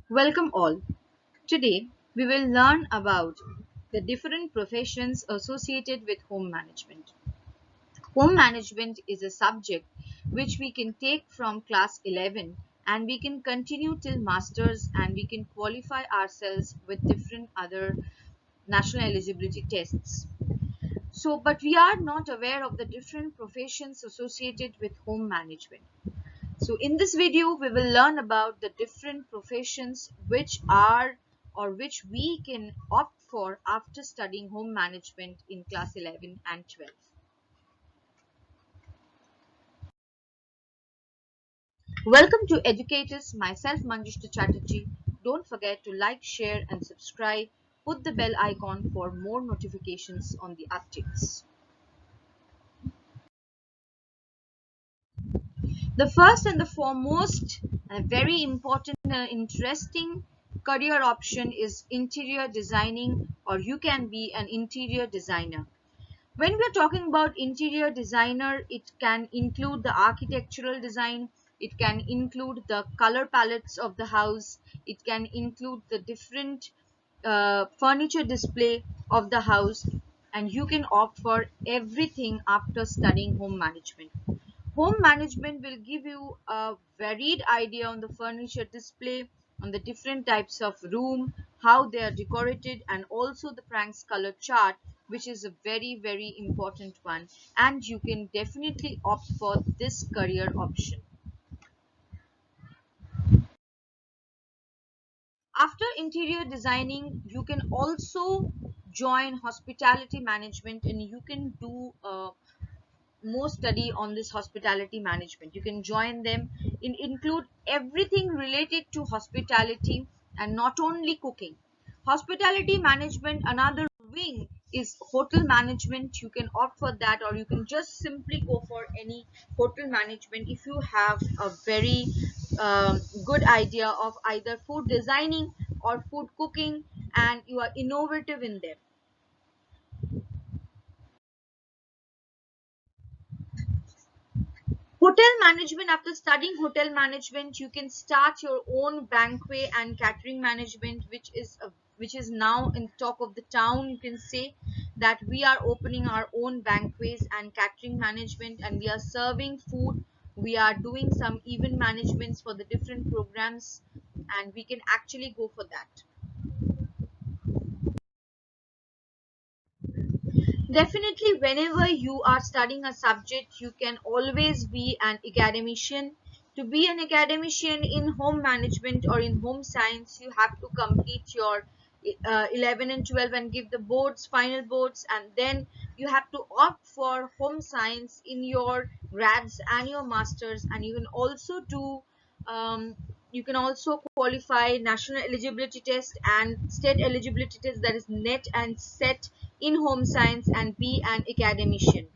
Welcome all. Today we will learn about the different professions associated with home management. Home management is a subject which we can take from class 11 and we can continue till masters and we can qualify ourselves with different other national eligibility tests. But we are not aware of the different professions associated with home management. So in this video, we will learn about the different professions which are or which we can opt for after studying home management in class 11 and 12. Welcome to Educators, myself Manjushta Chatterjee. Don't forget to like, share and subscribe. Put the bell icon for more notifications on the updates. The first and the foremost and very important interesting career option is interior designing, or you can be an interior designer. When we're talking about interior designer, it can include the architectural design, it can include the color palettes of the house, it can include the different furniture display of the house, and you can opt for everything after studying home management. Home management will give you a varied idea on the furniture display, on the different types of room, how they are decorated, and also the Frank's color chart, which is a very important one. And you can definitely opt for this career option. After interior designing, you can also join hospitality management and you can do more study on this hospitality management. You can join them in include everything related to hospitality and not only cooking. Hospitality management, another wing is hotel management. You can opt for that, or you can just simply go for any hotel management if you have a very good idea of either food designing or food cooking and you are innovative in them. Hotel management, after studying hotel management, you can start your own banquet and catering management, which is now in talk of the town. You can say that we are opening our own banquets and catering management, and we are serving food. We are doing some event managements for the different programs, and we can actually go for that. Definitely, whenever you are studying a subject, you can always be an academician. To be an academician in home management or in home science, you have to complete your 11 and 12 and give the boards, final boards, and then you have to opt for home science in your grads and your masters. And um, you can also qualify national eligibility test and state eligibility test, that is net and set, in home science and be an academician.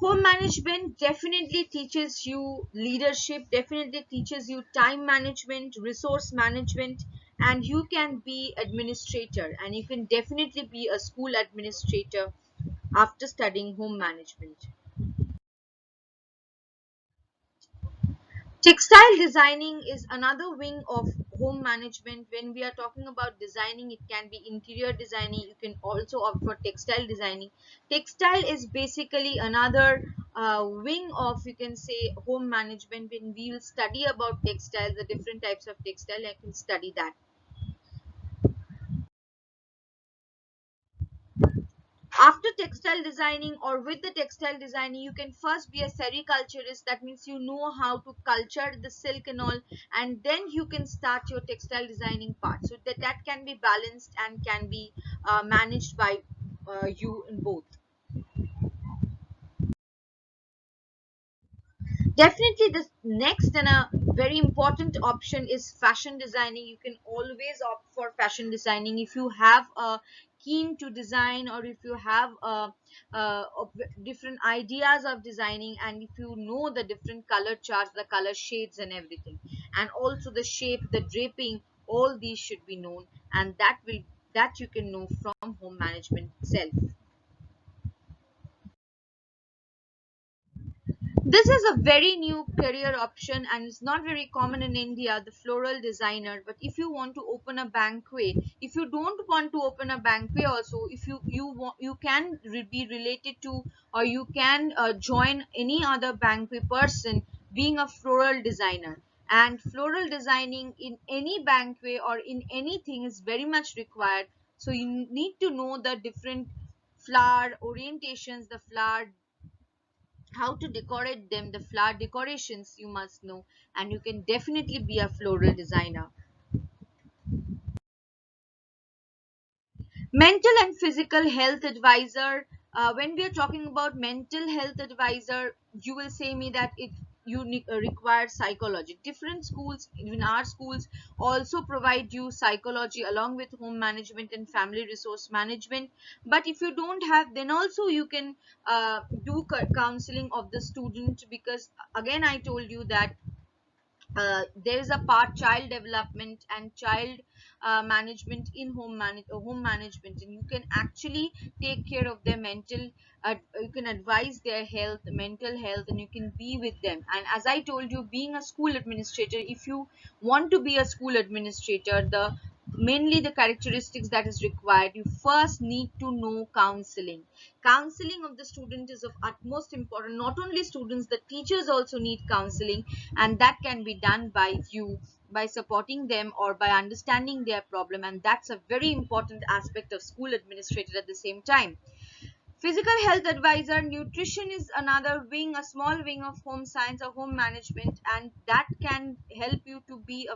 Home management definitely teaches you leadership, definitely teaches you time management, resource management, and you can be administrator, and you can definitely be a school administrator after studying home management. Textile designing is another wing of home management. When we are talking about designing, it can be interior designing. You can also opt for textile designing. Textile is basically another wing of, you can say, home management. When we will study about textiles, the different types of textile, I can study that. After textile designing or with the textile designing, you can first be a sericulturist. That means you know how to culture the silk and all, and then you can start your textile designing part, so that can be balanced and can be managed by you in both. Definitely, the next and a very important option is fashion designing. You can always opt for fashion designing if you have a keen to design, or if you have different ideas of designing, and if you know the different color charts, the color shades and everything, and also the shape, the draping, all these should be known, and that you can know from home management itself. This is a very new career option and it's not very common in India, the floral designer. But if you want to open a banquet, if you don't want to open a banquet also, if you can be related to, or you can join any other banquet person being a floral designer. And floral designing in any banquet or in anything is very much required. So you need to know the different flower orientations, the flower, how to decorate them, the flower decorations you must know, and you can definitely be a floral designer. Mental and physical health advisor. When we are talking about mental health advisor, you will say me that it require psychology. Different schools, even our schools, also provide you psychology along with home management and family resource management. But if you don't have, then also you can do counseling of the student, because again I told you that there is a part child development and child management in home management, and you can actually take care of their mental, you can advise their health, mental health, and you can be with them. And as I told you, being a school administrator, if you want to be a school administrator, the mainly the characteristics that is required, you first need to know counseling of the student is of utmost important. Not only students, the teachers also need counseling, and that can be done by you, by supporting them or by understanding their problem, and that's a very important aspect of school administrator. At the same time, physical health advisor, nutrition is another wing, a small wing of home science or home management, and that can help you to be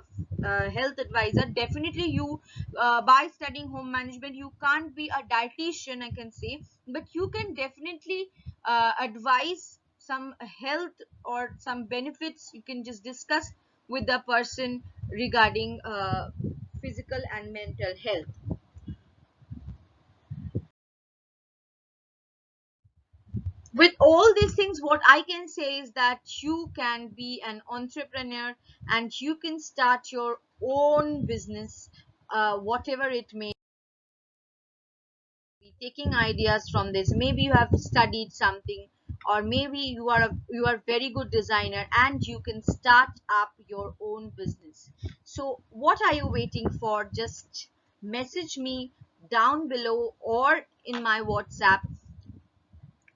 a health advisor. Definitely, you by studying home management, you can't be a dietitian, I can say, but you can definitely advise some health or some benefits. You can just discuss with the person regarding physical and mental health. With all these things, what I can say is that you can be an entrepreneur and you can start your own business, whatever it may be, taking ideas from this. Maybe you have studied something, or maybe you are very good designer and you can start up your own business. So what are you waiting for? Just message me down below or in my WhatsApp,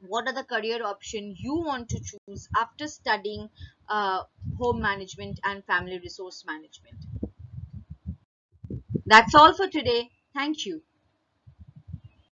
what are the career option you want to choose after studying uh, home management and family resource management. That's all for today. Thank you.